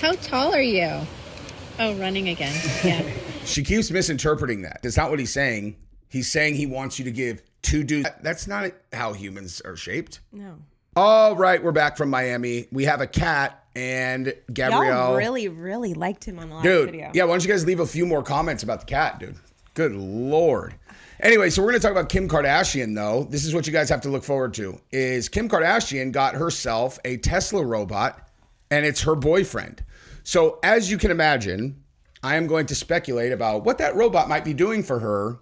How tall are you? Oh, running again. Yeah. She keeps misinterpreting that. That's not what he's saying. He's saying he wants you to give 2 dudes. That's not how humans are shaped. No. All right, we're back from Miami. We have a cat and Gabrielle. Y'all really liked him on the last video. Yeah, why don't you guys leave a few more comments about the cat, dude? Good Lord. Anyway, so we're going to talk about Kim Kardashian, though. This is what you guys have to look forward to, is Kim Kardashian got herself a Tesla robot, and it's her boyfriend. So as you can imagine, I am going to speculate about what that robot might be doing for her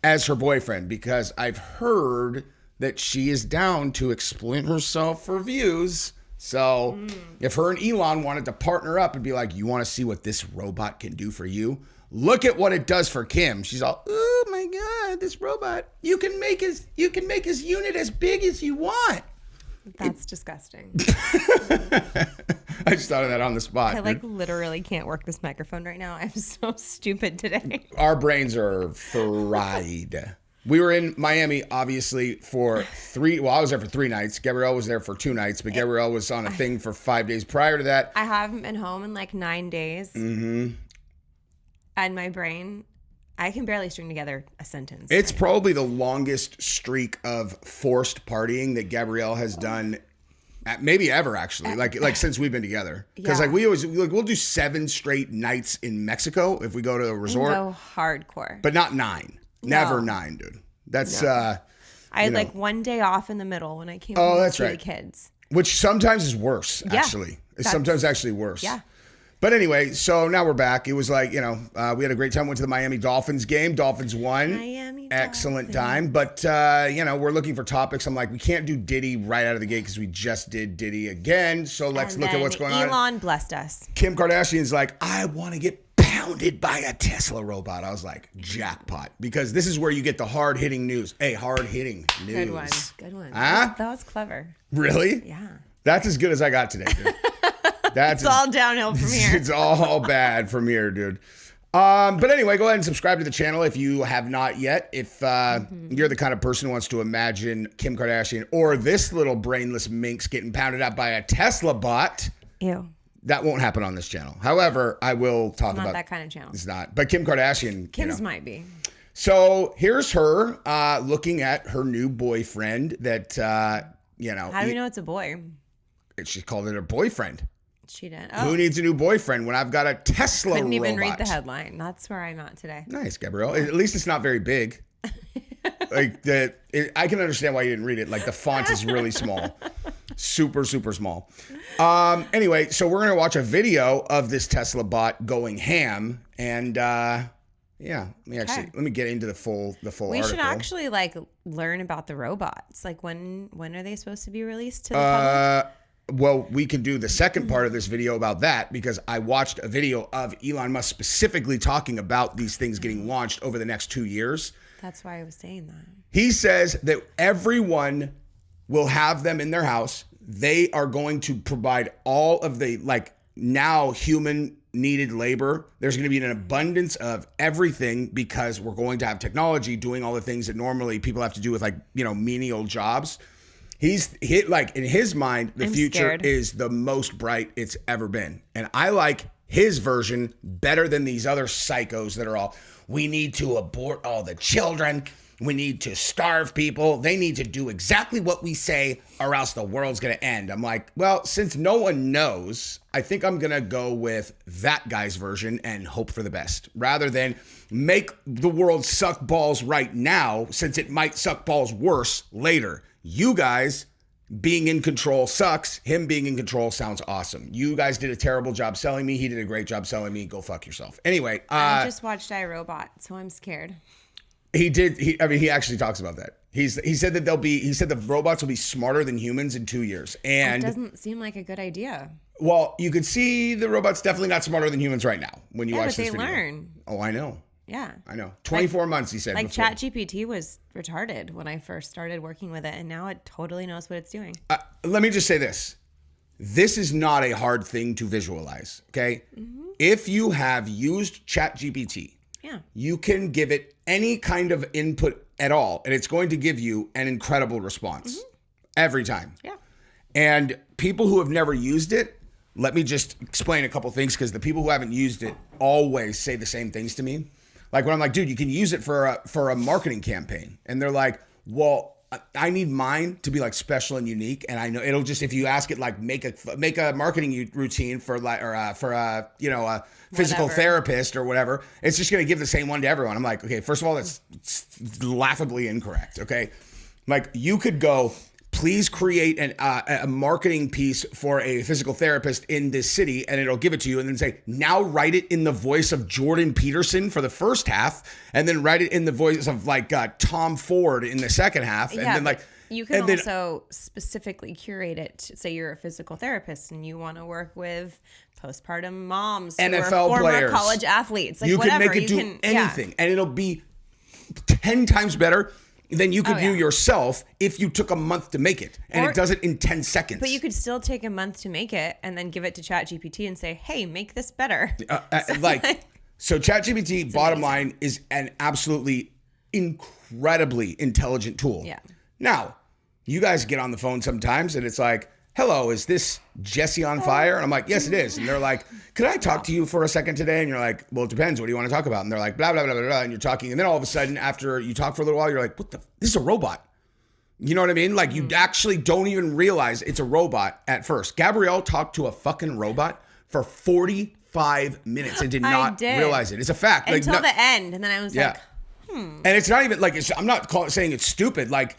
as her boyfriend, because I've heard that she is down to exploit herself for views. So if her and Elon wanted to partner up and be like, you want to see what this robot can do for you? Look at what it does for Kim. She's all, oh my God, this robot, you can make his unit as big as you want. That's disgusting. I just thought of that on the spot. I literally can't work this microphone right now. I'm so stupid today. Our brains are fried. We were in Miami, obviously, for I was there for 3 nights. Gabrielle was there for 2 nights, but Gabrielle was on a thing for 5 days prior to that. I haven't been home in 9 days. Mm-hmm. And my brain, I can barely string together a sentence. It's probably the longest streak of forced partying that Gabrielle has done, maybe ever, actually. Like since we've been together. Because we'll do 7 straight nights in Mexico if we go to a resort. Go hardcore. But not 9. Never 9, dude. That's I had 1 day off in the middle when I came home that's to right. the kids. Which sometimes is worse, actually. It's sometimes actually worse. Yeah. But anyway, so now we're back. It was we had a great time. Went to the Miami Dolphins game. Dolphins won. Miami Excellent Dolphins. time. But, we're looking for topics. I'm like, we can't do Diddy right out of the gate because we just did Diddy again. So let's look at what's going on. Elon blessed us. Kim Kardashian's like, I want to get pounded by a Tesla robot. I was like, jackpot. Because this is where you get the hard-hitting news. Hey, hard-hitting news. Good one. Huh? That was clever. Really? Yeah. That's as good as I got today, dude. It's all downhill from here. It's all bad from here, dude. But anyway, go ahead and subscribe to the channel if you have not yet. If you're the kind of person who wants to imagine Kim Kardashian or this little brainless minx getting pounded out by a Tesla bot. Ew. That won't happen on this channel. However, I will talk about... Not that kind of channel. It's not. But Kim Kardashian... Kim's might be. So here's her looking at her new boyfriend that, How do we know it's a boy? She called it a boyfriend. She did. Oh. Who needs a new boyfriend when I've got a Tesla Couldn't robot? even read the headline. That's where I'm at today. Nice, Gabrielle. At least it's not very big. I can understand why you didn't read it. The font is really small. Super, super small. Anyway, so we're going to watch a video of this Tesla bot going ham. And let me get into the full article. We should actually learn about the robots. When are they supposed to be released to the public? Well, we can do the second part of this video about that because I watched a video of Elon Musk specifically talking about these things getting launched over the next 2 years. That's why I was saying that. He says that everyone will have them in their house. They are going to provide all of the now human needed labor. There's going to be an abundance of everything because we're going to have technology doing all the things that normally people have to do with menial jobs. He's hit in his mind, the future is the most bright it's ever been. And I like his version better than these other psychos that are all, we need to abort all the children. We need to starve people. They need to do exactly what we say or else the world's going to end. I'm like, well, since no one knows, I think I'm going to go with that guy's version and hope for the best rather than make the world suck balls right now since it might suck balls worse later. You guys being in control sucks. Him being in control sounds awesome. You guys did a terrible job selling me. He did a great job selling me. Go fuck yourself. Anyway. I just watched iRobot, so I'm scared. He did. He actually talks about that. He said that he said the robots will be smarter than humans in 2 years. And it doesn't seem like a good idea. Well, you could see the robots definitely not smarter than humans right now when you watch this video. But they learn. Oh, I know. Yeah. I know. 24 months, he said. ChatGPT was retarded when I first started working with it, and now it totally knows what it's doing. Let me just say this. This is not a hard thing to visualize, okay? Mm-hmm. If you have used ChatGPT, you can give it any kind of input at all, and it's going to give you an incredible response every time. Yeah. And people who have never used it let me just explain a couple things because the people who haven't used it always say the same things to me. Like when I'm like, dude, you can use it for a marketing campaign. And they're like, well, I need mine to be like special and unique. And I know it'll just, if you ask it, like make a marketing routine for like, or for a physical therapist or whatever, it's just going to give the same one to everyone. I'm like, okay, first of all, that's laughably incorrect. Okay. Like you could go, please create a marketing piece for a physical therapist in this city, and it'll give it to you, and then say, now write it in the voice of Jordan Peterson for the first half, and then write it in the voice of like Tom Ford in the second half, and then like you can also specifically curate it. Say you're a physical therapist and you want to work with postpartum moms, NFL or former players, college athletes, like you whatever. can make it do anything, and it'll be 10 times better than you could do yourself if you took a month to make it. And it does it in 10 seconds. But you could still take a month to make it and then give it to ChatGPT and say, hey, make this better. So ChatGPT, bottom line, is an absolutely incredibly intelligent tool. Yeah. Now, you guys get on the phone sometimes and it's like, hello, is this Jesse on fire? And I'm like, yes, it is. And they're like, could I talk to you for a second today? And you're like, well, it depends. What do you want to talk about? And they're like, blah, blah, blah, blah, blah. And you're talking. And then all of a sudden, after you talk for a little while, you're like, this is a robot. You know what I mean? Like you actually don't even realize it's a robot at first. Gabrielle talked to a fucking robot for 45 minutes and did not realize it. It's a fact. Until the end. And then I was like, And it's not even like, I'm not saying it's stupid. Like,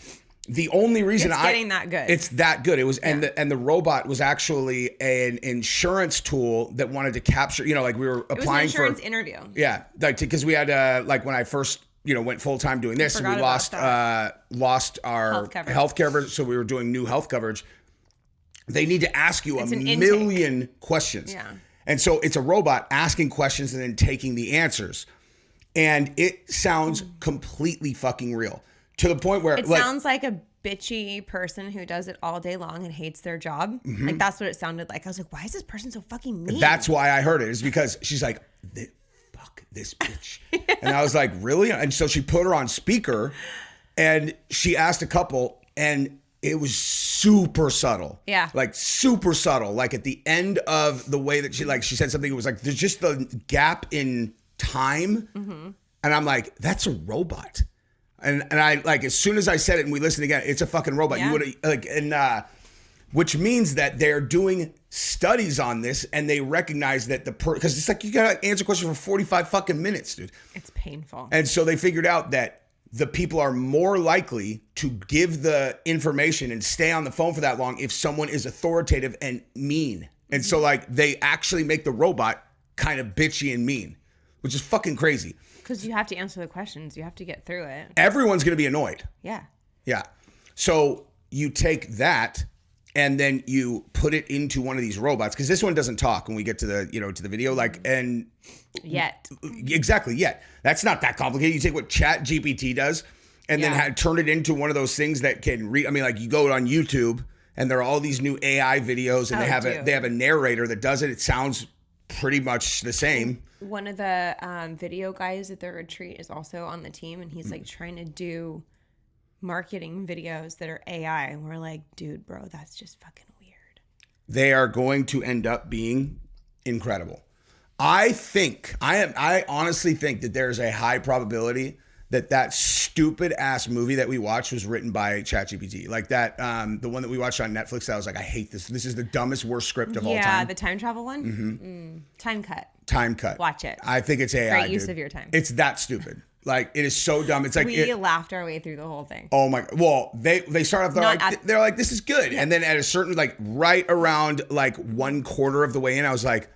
the only reason it's getting that good. It's that good. It was, and the robot was actually an insurance tool that wanted to capture, like we were applying for. It was an insurance interview. Yeah. Like, because we had, like when I first, went full time doing this, and we lost our health coverage. So we were doing new health coverage. They need to ask you a million questions. Yeah. And so it's a robot asking questions and then taking the answers. And it sounds completely fucking real. To the point where it sounds like a bitchy person who does it all day long and hates their job. Mm-hmm. Like that's what it sounded like. I was like, why is this person so fucking mean? That's why I heard it. Is because she's like, fuck this bitch. And I was like, really? And so she put her on speaker and she asked a couple and it was super subtle. Yeah. Like super subtle. Like at the end of the way that she said something, it was like, there's just the gap in time. Mm-hmm. And I'm like, that's a robot. And I like as soon as I said it and we listened again, it's a fucking robot. Yeah. You would like which means that they're doing studies on this and they recognize that because it's like you gotta answer a question for 45 fucking minutes, dude. It's painful. And so they figured out that the people are more likely to give the information and stay on the phone for that long if someone is authoritative and mean. And so like they actually make the robot kind of bitchy and mean, which is fucking crazy. Because you have to answer the questions. You have to get through it. Everyone's going to be annoyed. Yeah. Yeah. So you take that and then you put it into one of these robots. Because this one doesn't talk when we get to the, to the video. Exactly, yet. That's not that complicated. You take what ChatGPT does and then turn it into one of those things that can read. I mean, like you go on YouTube and there are all these new AI videos and they have a narrator that does it. It sounds pretty much the same. One of the video guys at the retreat is also on the team, and he's like trying to do marketing videos that are AI, and we're like, dude, bro, that's just fucking weird. They are going to end up being incredible. I honestly think that there's a high probability that stupid ass movie that we watched was written by ChatGPT. Like that, the one that we watched on Netflix, I was like, I hate this. This is the dumbest, worst script of all time. Yeah, the time travel one? Mm-hmm. Time cut. Watch it. I think it's AI. Great use of your time. It's that stupid. Like, it is so dumb. It's like we laughed our way through the whole thing. Oh my! Well, they start off they're like this is good, and then at a certain right around 1/4 of the way in, I was like,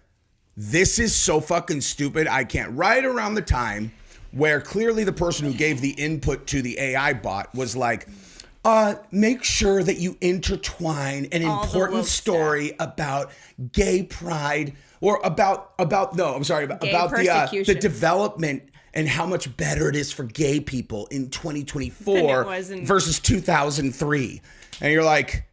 this is so fucking stupid. I can't. Right around the time where clearly the person who gave the input to the AI bot was like, make sure that you intertwine an important story about gay pride or about the development and how much better it is for gay people in 2024 versus 2003. And you're like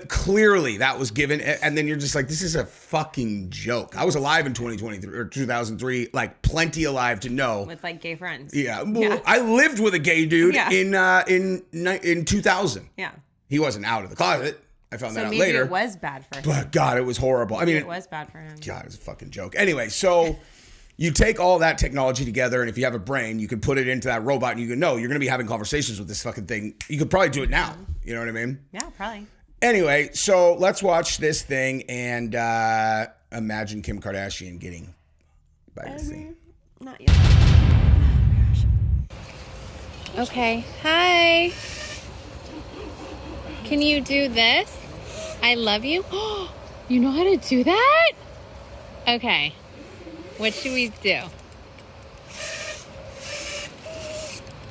clearly that was given. And then you're just like, this is a fucking joke. I was alive in 2023 or 2003, like plenty alive to know. With gay friends. Yeah. Well, I lived with a gay dude in 2000. Yeah. He wasn't out of the closet. I found So that out maybe later. it was bad for him. But God, it was horrible. I mean, It was bad for him. God, it was a fucking joke. Anyway, so you take all that technology together, and if you have a brain, you can put it into that robot, and you can know you're going to be having conversations with this fucking thing. You could probably do it now. You know what I mean? Yeah, probably. Anyway, so let's watch this thing and imagine Kim Kardashian getting by this thing. Not yet. Oh my gosh. Okay. Hi. Can you do this? I love you. You know how to do that? Okay. What should we do?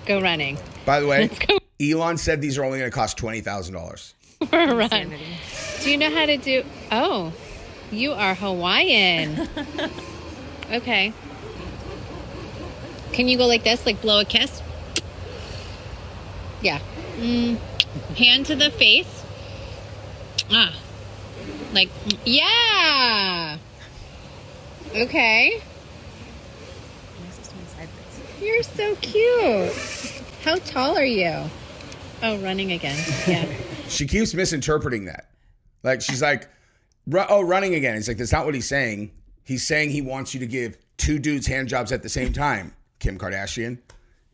Go running. By the way, Let's go Elon said these are only going to cost $20,000. for a run. Insanity. Do you know how to do? Oh, you are Hawaiian. Okay. Can you go like this, like blow a kiss? Yeah. Hand to the face. Ah. Like, yeah. Okay. You're so cute. How tall are you? Oh, running again. Yeah. She keeps misinterpreting that. Like, she's like, running again. It's like, that's not what he's saying. He's saying he wants you to give two dudes hand jobs at the same time, Kim Kardashian.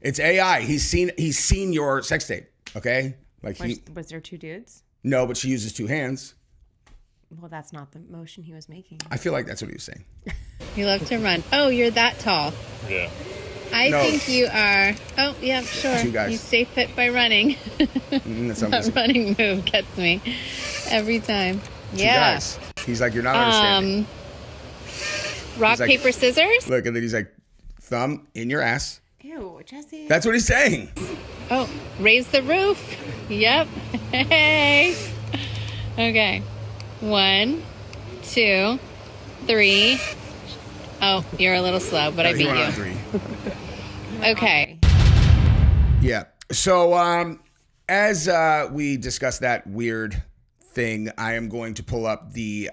It's AI. He's seen your sex tape, okay? Like Was there two dudes? No, but she uses two hands. Well, that's not the motion he was making. I feel like that's what he was saying. You love to run. Oh, you're that tall. Yeah. I No. think you are. Oh, yeah, sure. Two guys. You stay fit by running. That's what I'm That saying. running move gets me every time. Two Yeah. guys. He's like, you're not understanding. Rock, He's like- paper, scissors. Look, and then he's like, thumb in your ass. Ew, Jesse. That's what he's saying. Oh, raise the roof. Yep. Hey. Okay. 1, 2, 3. Oh, you're a little slow, but I He beat went on you. 3. Okay. Yeah. So as we discussed that weird thing, I am going to pull up the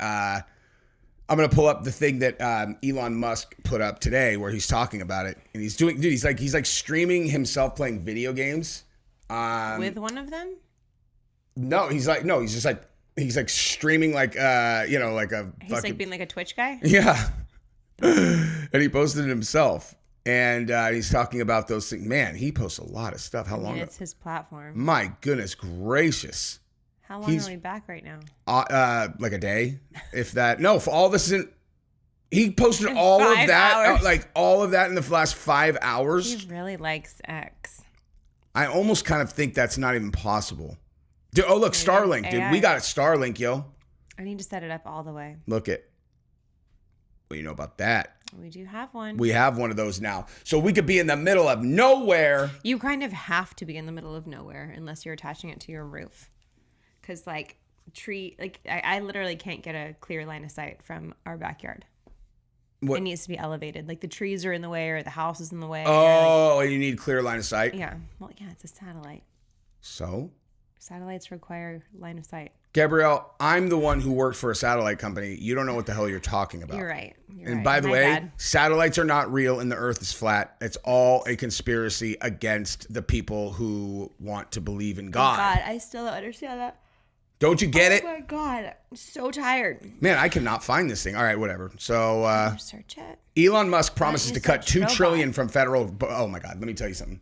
thing that Elon Musk put up today, where he's talking about it, and he's doing, dude. He's like streaming himself playing video games. With one of them? No, he's just like streaming like like a He's fucking, like being like a Twitch guy? yeah. And he posted it himself, and he's talking about those things. Man, he posts a lot of stuff. How long ago? It's his platform. My goodness gracious. How long are we back right now? Like a day, if that. No, for all this isn't. He posted In all of 5 that, hours. like all of that in the last 5 hours. He really likes X. I almost kind of think that's not even possible. Dude, oh look, Starlink, dude. AI. We got a Starlink, yo. I need to set it up all the way. Look it. Well, you know about that. We do have one. We have one of those now, so we could be in the middle of nowhere. You kind of have to be in the middle of nowhere unless you're attaching it to your roof. Because I literally can't get a clear line of sight from our backyard. What? It needs to be elevated. Like the trees are in the way or the house is in the way. Oh, you need clear line of sight. Yeah. Well, yeah, it's a satellite. So, Satellites require line of sight. Gabrielle, I'm the one who worked for a satellite company. You don't know what the hell you're talking about. You're right. And by the My way, bad. satellites are not real and the earth is flat. It's all a conspiracy against the people who want to believe in God. God, I still don't understand that. Don't you get it? Oh my God. I'm so tired. Man, I cannot find this thing. All right, whatever. So, Search it. Elon Musk promises you to cut search $2 trillion robot? from federal. Oh my God, let me tell you something.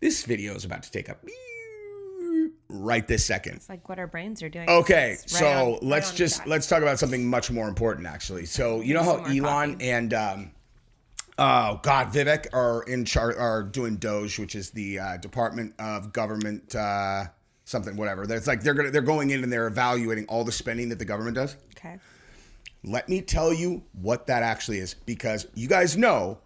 This video is about to take up right this second. It's like what our brains are doing. Okay, It's right on- let's talk about something much more important, actually. So you know how Some more Elon coffee. and Vivek are doing Doge, which is the Department of Government something, whatever. That's like they're going in and they're evaluating all the spending that the government does. Okay. Let me tell you what that actually is, because you guys know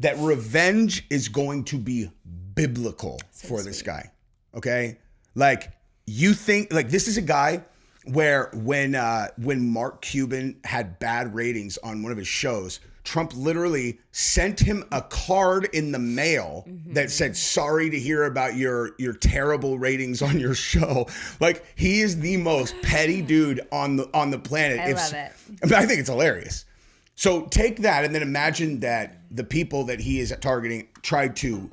that revenge is going to be biblical for this guy. Okay? Like, you think, like, this is a guy where when Mark Cuban had bad ratings on one of his shows, Trump literally sent him a card in the mail that said, sorry to hear about your terrible ratings on your show. Like, he is the most petty dude on the planet. I love it. I mean, I think it's hilarious. So take that and then imagine that the people that he is targeting tried to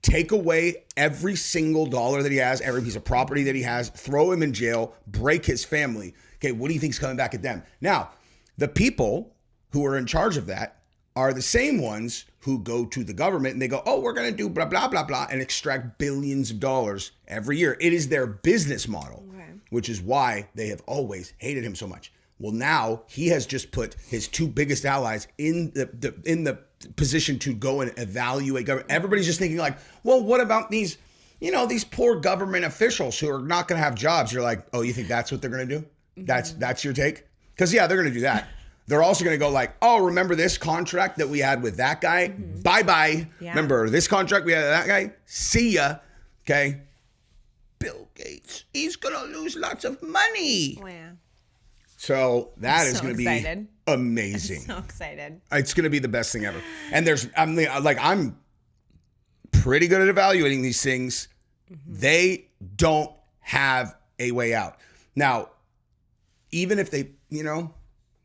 take away every single dollar that he has, every piece of property that he has, throw him in jail, break his family. Okay, what do you think is coming back at them? Now, the people who are in charge of that are the same ones who go to the government and they go, oh, we're going to do blah, blah, blah, blah, and extract billions of dollars every year. It is their business model, which is why they have always hated him so much. Well, now he has just put his two biggest allies in the position to go and evaluate government. Everybody's just thinking like, well, what about these, these poor government officials who are not going to have jobs? You're like, oh, you think that's what they're going to do? That's your take? Because yeah, they're going to do that. They're also going to go like, oh, remember this contract that we had with that guy? Bye-bye. Yeah. Remember this contract we had with that guy? See ya. Okay. Bill Gates, he's going to lose lots of money. Oh, yeah. So that is going to be amazing. I'm so excited. It's going to be the best thing ever. And I'm pretty good at evaluating these things. They don't have a way out. Now, even if they,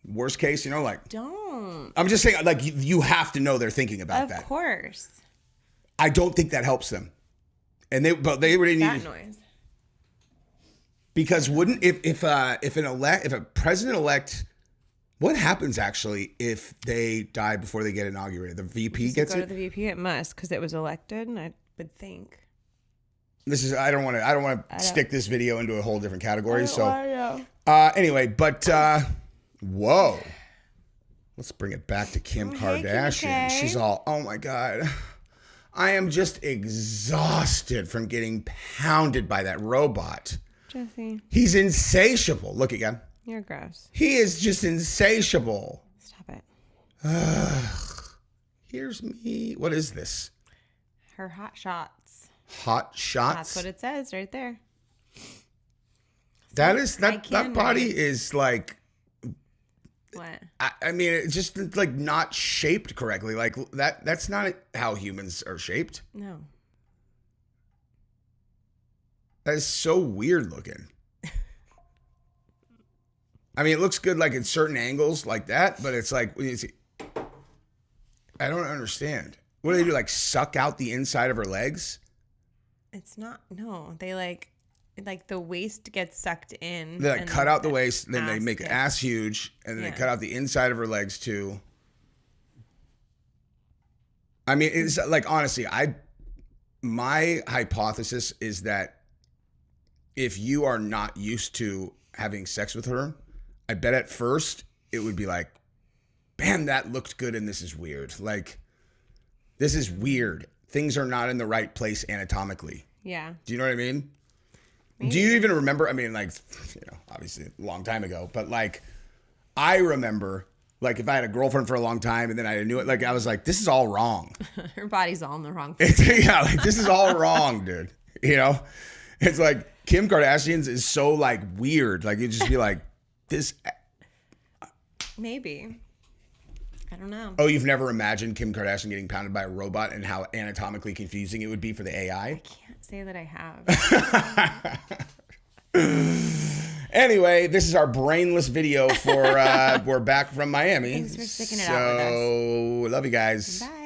worst case, don't. I'm just saying, like, you have to know they're thinking about that. Of course. I don't think that helps them. But they really need that noise. Because wouldn't if a president-elect, what happens actually if they die before they get inaugurated? The VP gets it? Go to the VP, it must, because it was elected, and I would think. I don't want to stick this video into a whole different category. Anyway, but whoa. Let's bring it back to Kim Kardashian. Hey, She's all, oh my God. I am just exhausted from getting pounded by that robot. Jesse. He's insatiable. Look again. You're gross. He is just insatiable. Stop it. Here's me. What is this? Her hot shots. Hot shots? That's what it says right there. That body is like, what? I mean, it's just like not shaped correctly. Like that's not how humans are shaped. No. That is so weird looking. I mean, it looks good like in certain angles like that, but it's like, when you see, I don't understand. What do they do? Like suck out the inside of her legs? It's not. No, they like the waist gets sucked in. They like cut out the waist, then they make gets... ass huge, and then they cut out the inside of her legs too. I mean, it's like, honestly, my hypothesis is that if you are not used to having sex with her, I bet at first it would be like, man, that looked good and this is weird. Like, this is weird. Things are not in the right place anatomically. Yeah. Do you know what I mean? Maybe. Do you even remember? I mean, like, obviously a long time ago, but like, I remember, like, if I had a girlfriend for a long time and then I knew it, like, I was like, this is all wrong. Her body's all in the wrong place. Yeah, like, this is all wrong, dude. It's like, Kim Kardashian's is so like weird. Like you'd just be like, this. Maybe. I don't know. Oh, you've never imagined Kim Kardashian getting pounded by a robot and how anatomically confusing it would be for the AI? I can't say that I have. Anyway, this is our brainless video for we're back from Miami. Thanks for sticking it out with us. So love you guys. Bye.